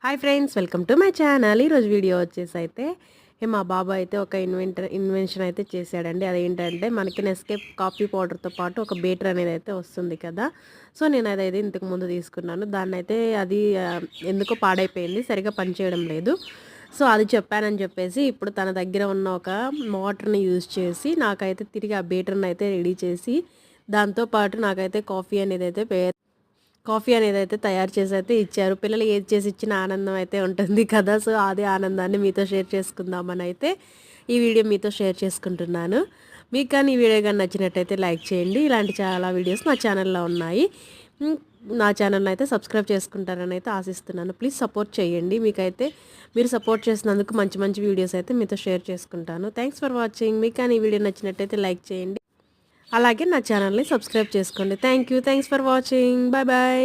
Hi friends, welcome to my channel. ఈరోజు video వచ్చేసి అయితే మా బాబు అయితే ఒక ఇన్వెన్షన్ అయితే చేశాడండి. అదేంటంటే మనకి నెస్కేఫ్ కాఫీ పౌడర్తో పాటు ఒక బీటర్ అనేది అయితే వస్తుంది కదా. సో నేను అదైతే ఇంతకు ముందు తీసుకున్నాను. దాన్ని అయితే అది ఎందుకో పాడైపోయింది, సరిగా పనిచేయడం లేదు. సో అది చెప్పానని చెప్పేసి ఇప్పుడు తన దగ్గర ఉన్న ఒక మోటార్ని యూజ్ చేసి నాకైతే తిరిగి ఆ బీటర్ని అయితే రెడీ చేసి దాంతోపాటు నాకైతే కాఫీ అనేది అయితే తయారు చేసి అయితే ఇచ్చారు. పిల్లలు ఏది చేసి ఇచ్చిన ఆనందం అయితే ఉంటుంది కదా. సో అదే ఆనందాన్ని మీతో షేర్ చేసుకుందామని అయితే ఈ వీడియో మీతో షేర్ చేసుకుంటున్నాను. మీకు కానీ ఈ వీడియో కానీ నచ్చినట్టయితే లైక్ చేయండి. ఇలాంటి చాలా వీడియోస్ నా ఛానల్లో ఉన్నాయి. నా ఛానల్ని అయితే సబ్స్క్రైబ్ చేసుకుంటారని అయితే ఆశిస్తున్నాను. ప్లీజ్ సపోర్ట్ చేయండి. మీరు సపోర్ట్ చేసినందుకు మంచి మంచి వీడియోస్ అయితే మీతో షేర్ చేసుకుంటాను. Thanks for watching. మీకు కానీ ఈ వీడియో నచ్చినట్టయితే లైక్ చేయండి. అలాగే నా ఛానల్ని సబ్స్క్రైబ్ చేసుకోండి. Thanks for watching. Bye bye.